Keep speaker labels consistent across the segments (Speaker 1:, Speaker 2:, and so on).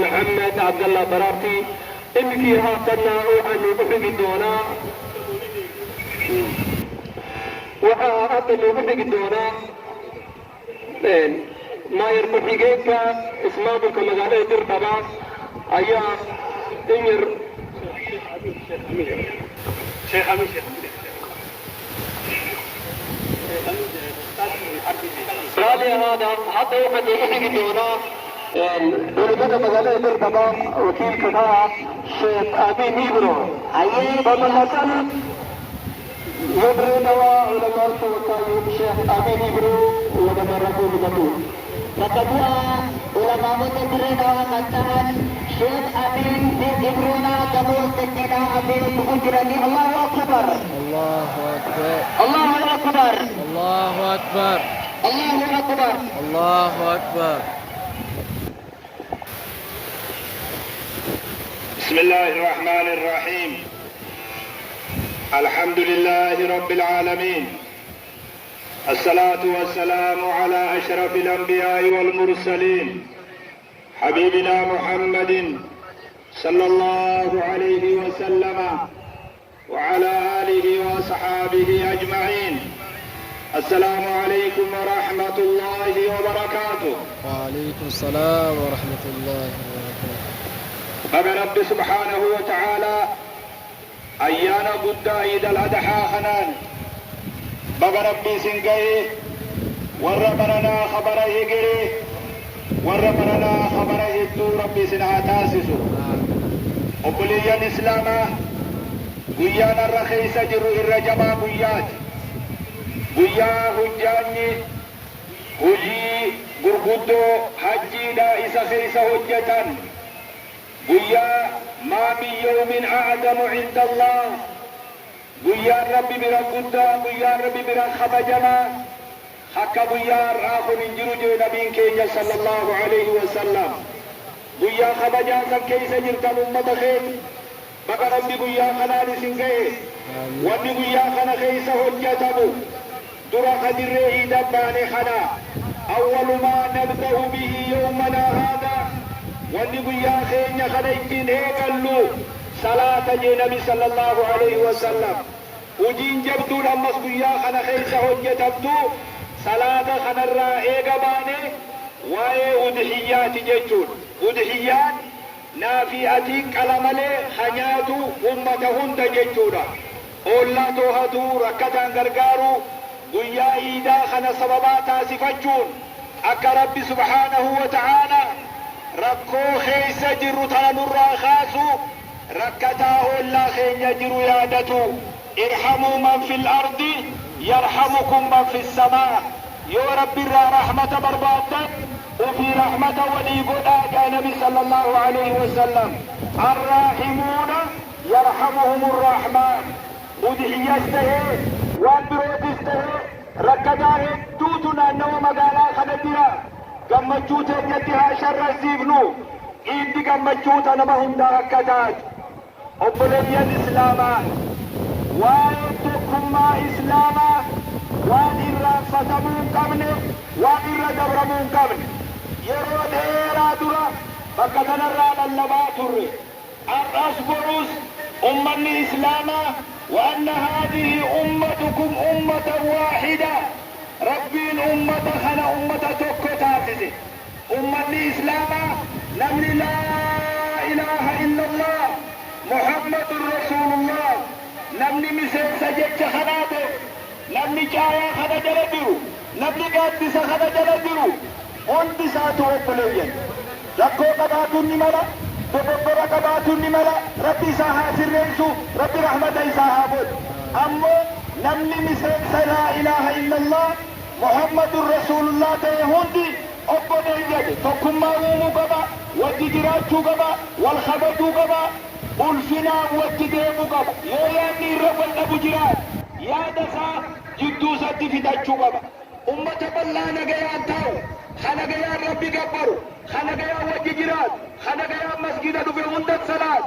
Speaker 1: محمد عبد الله برارتي إنك هاتنا وعن أحق الدونا وأتني أحق الدونا ما يرفع حقيقة اسمه كمجالة ترتبع أيا إمير شيخ أمين رالي هذا حتى يوم يحكي دونا ولقد مجالة ترتبع وكيل كذا شيخ أمين إبرو أيه فمثلا يبرنا وعلماء الوكالة شيخ أمين إبرو ولما رفضوا بجدود
Speaker 2: Kedua, ulama mutabirina mengatakan Syekh Amin bin Ibruna Kabul Sejeda Amin Bukujrani Allahu Akbar
Speaker 3: Allahu Akbar
Speaker 2: Allahu Akbar
Speaker 3: Allahu Akbar
Speaker 2: Allahu Akbar
Speaker 3: Allahu Akbar.
Speaker 1: بسم الله الرحمن الرحيم الحمد لله رب العالمين الصلاة والسلام على أشرف الأنبياء والمرسلين حبيبنا محمد صلى الله عليه وسلم وعلى آله وأصحابه أجمعين السلام عليكم ورحمة الله وبركاته.
Speaker 3: وعليكم السلام ورحمة الله وبركاته.
Speaker 1: بقى رب سبحانه وتعالى أيانا قد عيد الأضحى خنان بقى ربي سنقيه وربنا خبره قري وربنا خبره الدو ربي سنها تاسسو وقليا الإسلام قيانا الرخيص جرو الرجبا قيات قيا هجاني هجي قرقودو حجي دا إسا خيس هجتان قيا ما من يوم أعظم عند الله قيا ربي برا قدا قيا ربي برا خبجما حكا قيا آخر انجرجو نبين كينيا صلى الله عليه وسلم قيا خبجا كيس جرتان أمة خير بقى ربي قيا خنال سنكيه واني قيا خنا خيس هجتبو درا قدر دباني خنا أول ما نبدأ به يومنا هذا واني قيا خينيا خنا اتين ايقلو صلاة النبي صلى الله عليه وسلم وجين جبتو لمس قيا خنا خيس هجتبتو صلاة خنا الرائق باني واي ودحيات جيتون ودحيات نافئتك علمالي خنياتو أمتهن جيتونا أولا توهدو ركتان غرغارو قيا إيدا خنا سبباتا سفجون أكا ربي سبحانه وتعالى ركو خيس جرو تانو الراخاسو ركتا أولا خين يجرو يادتو ارحموا من في الأرض يرحمكم من في السماء يا رب رحمة بربادا وفي رحمة ولي قد نبي صلى الله عليه وسلم الراحمون يرحمهم الرحمن ودحيسته والبروتسته ركضاه توتنا أنه مقالا خدتها قمتشوت يدها شر الزيفنو إيدي قمتشوت نمهم دا كتات أبني الإسلاما وآيتكم ما إسلاما وان إرى فتمون قبنه وان إرى دبرمون قبنه يرو ديرا درا فكتنا الرابع اللباتر الأصبروس أمني إسلاما وأن هذه أمتكم أمة واحدة ربي الأمة خنا أمة تكتاتي أمني إسلاما نمني لا إله إلا الله محمد رسول الله نمني مسيح سجدت خناته نمني جايا خنا جلدرو نمني قادس خنا جلدرو hundi isaatu obboleeyyan rakkoo qabaatuun ni mala dogoggora qabaatuun ni mala rabbi isaa haa sirreessu rabbi rahmata isaa haa godhu ammoo namni miseensa laa ilaaha illallah muhammadun rasuulullah ta'e hundi obboleeyyan tokkummaa uumuu qaba wajji jiraachuu qaba wal kabajuu qaba ulfinaan wajji deemuu qaba yoo yaadni irra wal dhabu jiraat yaada isaa jidduu isatti fidachuu qaba ummata bal'aa nagayaan taa'u خنقيا ربي قبروا خنقيا وجه جراد خنقيا مسجد دفع هندت صلاة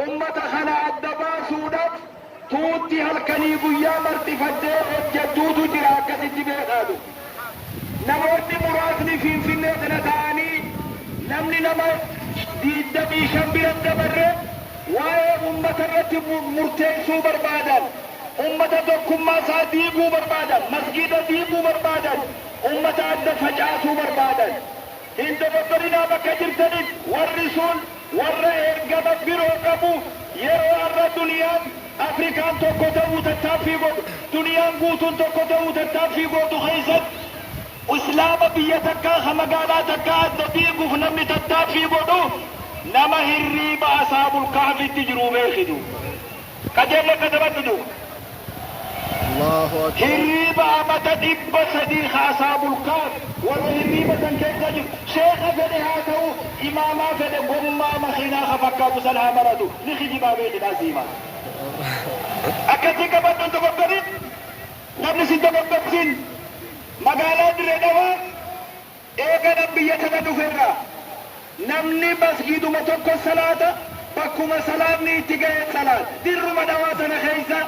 Speaker 1: أمة خنا الدباس ودف توتي هالكنيب يا مرتفده جدود جراك تجيبه هذا نموت مراسني في النت نتاني نمني نما diidamii shan bira dabarre waa'ee ummata irratti murteessuu barbaadan ummata tokkummaa isaa diiguu barbaadan masgiida diiguu barbaadan ummata adda facaasuu barbaadan hin dogoggorinaa bakka jirtaniif warri sun warra ergama biroo qabu yeroo har'a duniyaan Afrikaan tokko ta'uu tattaaffii godhu duniyaan guutuun tokko ta'uu tattaaffii godhu keessatti islaama biyya takkaa ha magaalaa takkaa adda diiguuf namni tattaaffii godhu nama hirriiba asaabul kahfitti jiru beekitu qajeelle katabaddu
Speaker 3: Allahu akbar.
Speaker 1: hirriiba amata dhibba sadii ha asaabul kahf warra hirriiba san keessa jiru sheekha fedhe haa ta'u imaamaa fedhe gommaa makiinaa ha fakkaatu san haa maratu ni kijibaa beekidhaa siimaa akkasii qabaddu dogoggorin namni si dogoggorsin magaalaa Dirree Dhawaa eegalan biyya tana dhufeerraa namni masgiiduma tokko salaata bakkuma salaatni itti ga'e salaat dirruma Dhawaa tana keessa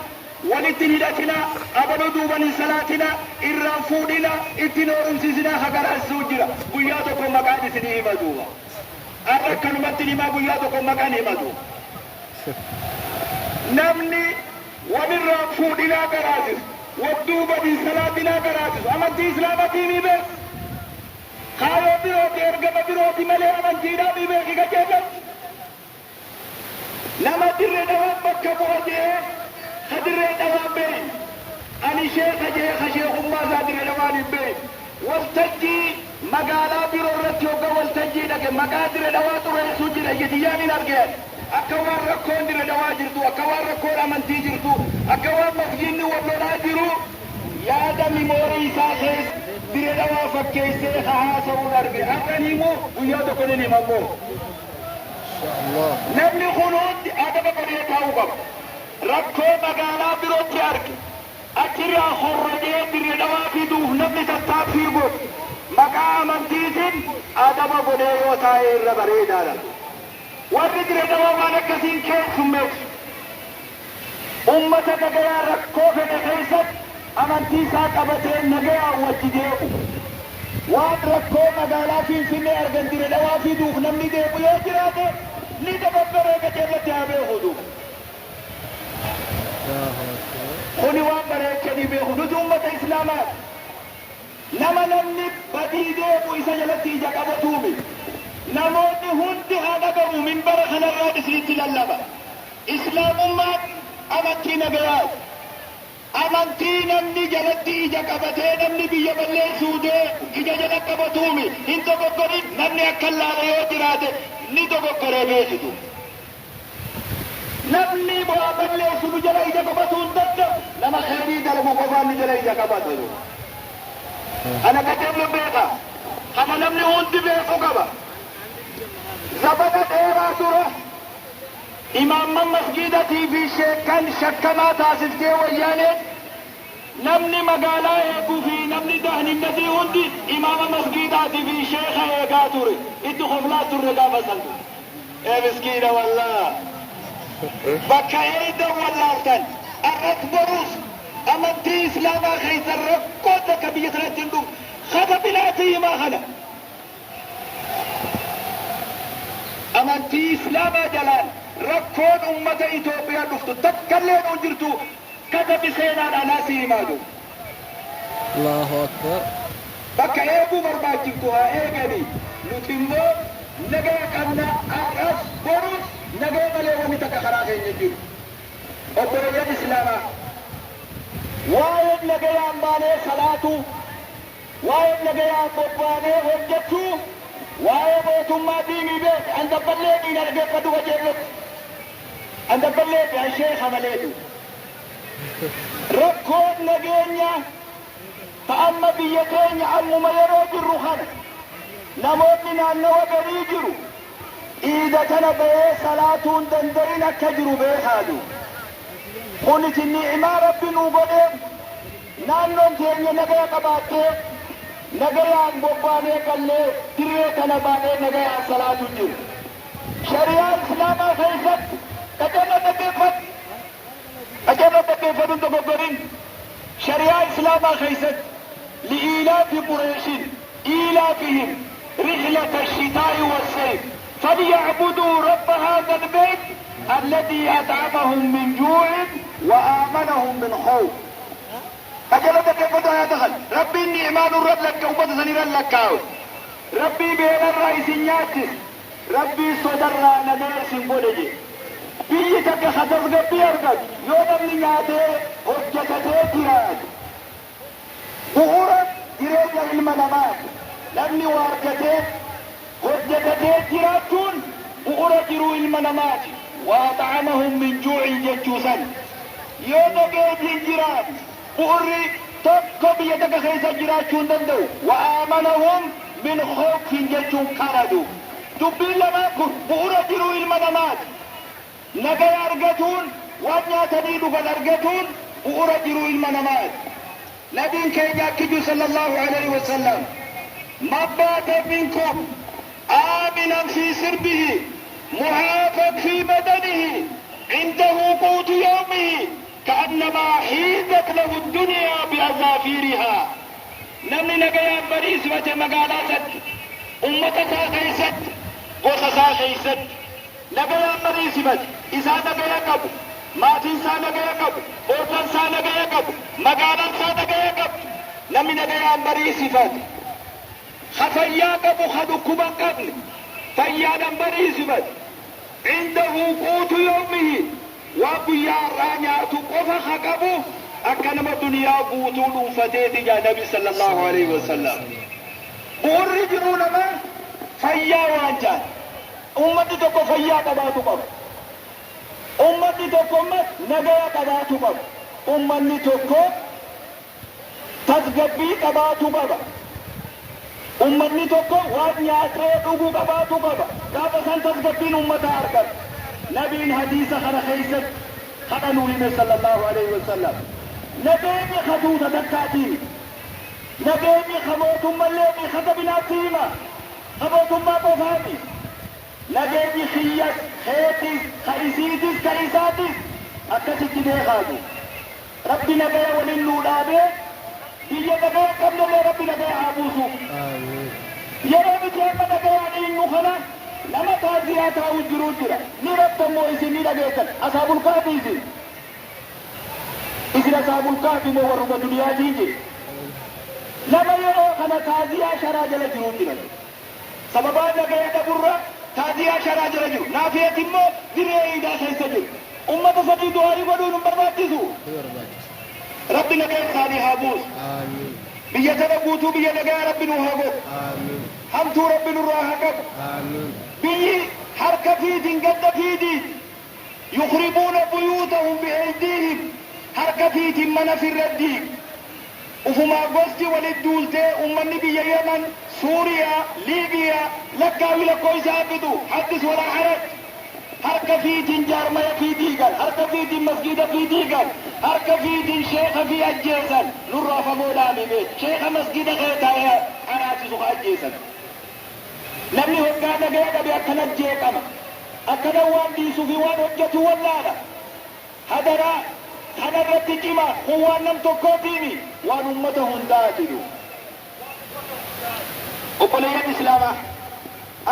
Speaker 1: walitti hidhatinaa abaluu duubanii salaatinaa irraan fuudhinaa itti noorumsiisinaa hagaraasuu jira guyyaa tokko maqaan isinii hima duuba har'a akkanumatti himaa guyyaa tokko maqaan himatu namni walirraan fuudhinaa garaasis wadduubanii salaatinaa garaasis amantii islaamatii ni beek kaayoo birooti ergama birooti malee amantiidhaa ni beeki gajeellan nama Dirree Dhawaa bakka bu'a jee ka Dirree Dhawaa beey ani sheeka jee ka sheekummaa isaa Dirree Dhawaan hin beey waltajjii magaalaa biroo irratti hogga waltajjii dhage maqaa Dirree Dhawaa xureessuu jira ijjitiyyaan hin argeen akka waan rakkoon Dirree Dhawaa jirtu akka waan rakkoon amantii jirtu akka waan masgiidni wallolaa jiru yaada mimoorii isaa keessa Dirree Dhawaa fakkeessee haasa'uun arge akkan himu guyyaa tokko ni himamoo namni kun hundi adaba qabee taa'uu qaba rakkoo magaalaa birootti arge achirraa horrogee Dirree Dhawaa fiduuf namni tattaaffii godhu maqaa amantiitiin adaba godhee yoo taa'e irra bareedaadha warri Dirree Dhawaa waan akkasiin keessummeessu ummata nagayaa rakkoo fedhe keessatti amantii isaa qabatee nagayaa wajji deemu waan rakkoo magaalaa Finfinnee argan Dirree Dhawaa fiduuf namni deemu yoo jiraate ni dogoggoree gajeellatti haa beekutu kuni waan bareechanii beeku nuti ummata islaamaa nama namni badii deemu isa jalatti ija qabatuumi namoonni hundi haa dhagahu minbara kanarraa isinitti lallaba islaamummaan amantii nagayaa amantii namni jalatti ija qabatee namni biyya balleessuu deemu ija jala qabatuumi hin dogoggorin namni akka laala yoo jiraate ni dogoggoree beekitu namni bu'aa balleessu nu jala ija qabatuu hin danda'u nama khayrii dalagu qofaan nu jala ija qabatu ana qajeellu beeka kana namni hundi beeku qaba zabana dheeraa dura imaamman masgiidatii fi sheekan shakkamaa taasiftee wayyaaneen namni magaalaa eeguu fi namni dahninnatii hundi imaama masgiidaatii fi sheeka eegaa ture itti qoflaa turre gaafa santu miskiina wallaa bakka eeydan wallaaftan arras boruus amantii islaamaa keessa rakkoo takka biyya sanatti hin dhufu kada bilaatii himaa kana amantii islaamaa jalaan rakkoon ummata Itoophiyaa dhuftu takkallee nuun jirtu katabi seenaan alaasi himaatu
Speaker 3: Allahu akbar.
Speaker 1: bakka eeguu barbaachiftu haa eeganii nuti immoo nagaa qabna arras boruus nagaa malee wanni takka karaa keenya jiru obboleeyyan islaamaa waa'een nagayaan baanee salaatu waa'een nagayaan bobbaanee hojjechuu waa'ee mootummaa diinii beek an dabballee diin argeeffadhu qajeellotti an dabballee fi an sheeka maleetu rakkoon nageenya ta'amma biyya keenya ammuma yeroo jirru kana namoonni naannawa garii jiru iida kana bahee salaatuun danda'in akka jiru beekaadu kunis ni'imaa rabbi nuu godheef naannoon keenya nagaya qabaattee nagayaan bobbaanee qallee dirree kana baanee nagayaan salaatu jiru shari'aa islaamaa keessatti qajeello dhaggeeffatu dogoggorin shari'aa islaamaa keessatti li'iilaafi qureeshin إيلافهم رحلة الشتاء والصيف فليعبدوا رب هذا البيت الذي أطعمهم من جوع وآمنهم من خوف. أجلتك كيف يا دخل ربي النعمان الرب لك وبد سنير لك ربي بين الرئيس نياتس ربي صدر نمير سنبولجي بيتك خطر قبي أرقد يوم من نياته حجتته تيراد بغورا تيراد المنامات لمن وارجته حجتته تيرادون بغورا تيرو المنامات وأطعمهم من جوع ججوسا يوم بيت جيران بغري tokko biyya takka keessa jiraachuu hin danda'u wa'aamanahum min khawfin jechuun kanadu dubbiin lamaan kun bu'uura jiruu ilma namaati nagaya argatuun waan nyaatanii dhugan argatuun bu'uura jiruu ilma namaati nabiin keenya akkiju sallallahu alaihi wasallam man baata minkum aaminan fi sirbihi muhaafan fi badanihi indahu quutu yawmihi كأنما حيزت له الدنيا بأظافيرها نمني نجايا بريس وجه مقالات أمتها خيست وخسا خيست نجايا بريس وجه إذا نجايا كبو ما تنسى نجايا كبو أوتنسى نجايا كبو مقالات نجايا كبو نمني نجايا بريس وجه خفيا كبو خدو كبا قبل فيانا بريس وجه عنده قوت يومه وابيا رانياتو قفا خقبو أكنما دنيا قوتون فتيت يا نبي صلى الله عليه وسلم ورجلون ما فيا وانجان أمتي تكو فيا قباتو قب أمتي تكو مت نجايا قباتو قب أمتي تكو تسقبي قباتو قب أمتي تكو وانياتو قباتو قب كافا سن تسقبين أمتا أركب نبي حديث خنا خيست خنا نبي صلى الله عليه وسلم نبي خدوده دكاتي نبي خموتم اللي خطبنا تيما خموتم ما بفاتي نبي خيات خيتي خريسيتي كريساتي أكتي كده خادو ربي نبي وللو لابي بيا نبي قبل ربي نبي عبوسو يا ربي جاء نبي عليه خنا لما تازيات أو الجرود نرد مويسين نرجعك أصحاب الكافي إذا أصحاب الكافي مو ورب الدنيا تيجي لما يرى أنا تازيا شراج الجرود سببا نجايا دبورة تازيا شراج الجرود نافية مو دنيا إذا سيسجل أمة سدي دعائي بدون بربادسو ربنا نجايا ثاني هابوس آمين بيجنا بوتو بيجنا نجايا ربنا هابو آمين حمد ربنا الراحة آمين بي حركة فيدين قد فيدين يخربون بيوتهم بأيديهم حركة فيدين من في الردين وفما قصدي وللدولتي أمني بي يمن سوريا ليبيا لكاوي لكويس عبدو حدث ولا حرج حركة فيدين جارمية في ديقل حركة فيدين مسجد في ديقل حركة فيدين شيخ في أجيسل نراف مولامي بيت شيخ مسجد غيتها حراتي سخ أجيسل namni hoggaa nagaya dhabe akkana jeeqama akkana waan dhiisuu fi waan hojjetu wallaala hadaraa kanarratti cima kun waan nam tokkootiimi waan ummata hundaatiidhu obboleeyyan islaamaa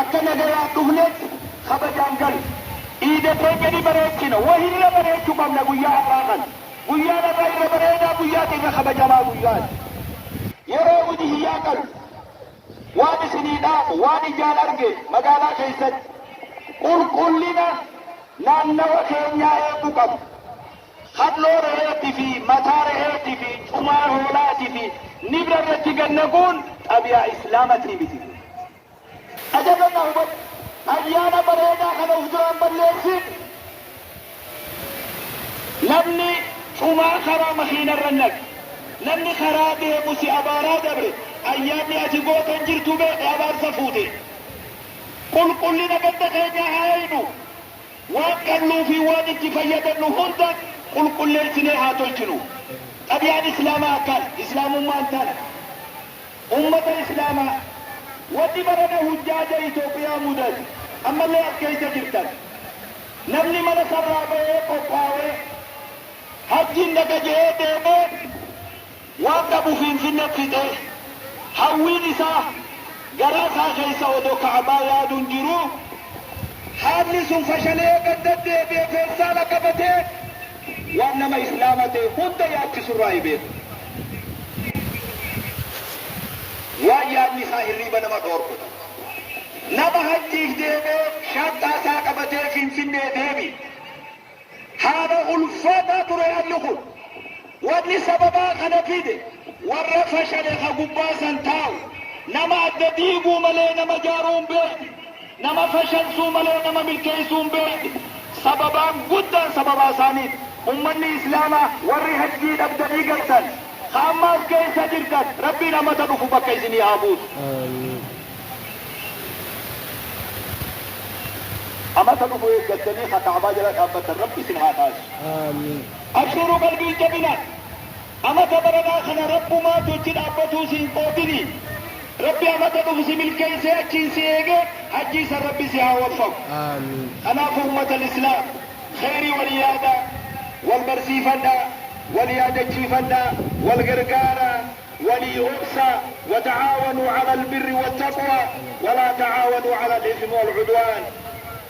Speaker 1: akka nagayaa dhufneet kabajaan gal iidatee gadi bareechina wahirra bareechuu qabna guyyaa har'aa kan guyyaan har'aa irra bareedaa guyyaati irra kabajamaa guyyaan yeroo hojii hiyyaa qalu waan isiniidhaaf waan ijaan arge magaalaa keessatti qulqullina naannawa keenyaa eeguu qabu hadloo re'eetii fi mataa re'eetii fi cumaa hoolaatii fi nibra irratti gannaguun xabiyaa islaamatii miti ajabanna hubadhu ayyaana bareedaa kana uf duraan balleessin namni cumaa karaa makiinarra naqe namni karaa deemu si abaaraa dabre ayyaanni ati gootan jirtu beeke abaarsa fuute qulqullina ganda keenya haa eegnu waan qalluu fi waan itti fayyadamnu hunda qulqulleessinee haa tolchinu xabiyaan islaamaa akkaan islaamummaan tana ummata islaamaa wanni barana hujjaaja Itoophiyaa mudate ammallee as keessa jirtan namni mana sarraa ba'ee qophaa'ee hajjiin daga je'ee deemee waan qabu finfinne fixee hawwiin isaa garaa isaa keessa odoo ka'abaa yaaduun jiru حالي سن فشلي قدد بفرسان قبته وانما اسلامته خد ياتي سراي بيت ويا النساء الريبة نما دوركو نما هجيك ديبه شاتا ساقبته فين ديبي هذا ألفاتا تريان لكم واني سببا خنفيده والرفش لخا قباسا تاو نما الدديقو ملي نما جارون به نما فشنسو ملي نما ملكيسون به سببا قدا سببا ثاني أمني إسلاما وري هجيد أبدأي قلتن خاماس كيسا جركت ربي نما تدخو بكيسني عابود أما تدخو يقلتني خطعبا جلت أبتا ربي سنهاتاش أبشروا قلبي الجبنات أما تبرنا خنا رب ما تجد أبتو سنقوتني ربي أما تدخو سملكي سيأتشين سيئة حجي سر ربي سيها والفق أنا فهمة الإسلام خيري واليادة والبرسي فدا واليادة فدا والغرقارة وليؤسى وتعاونوا على البر والتقوى ولا تعاونوا على الإثم والعدوان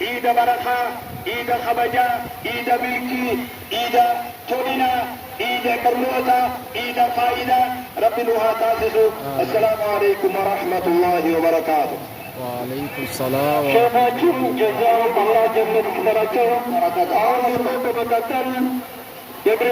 Speaker 1: إيدا بركة إيدا خبجة إيدا بلكي إيدا تولنا إيدا كرلوتا إيدا فايدة رب نوها تاسسو السلام عليكم ورحمة الله وبركاته
Speaker 3: وعليكم السلام
Speaker 1: شيخاكم جزاهم الله جنة كبرتهم أعوذ بك بكتل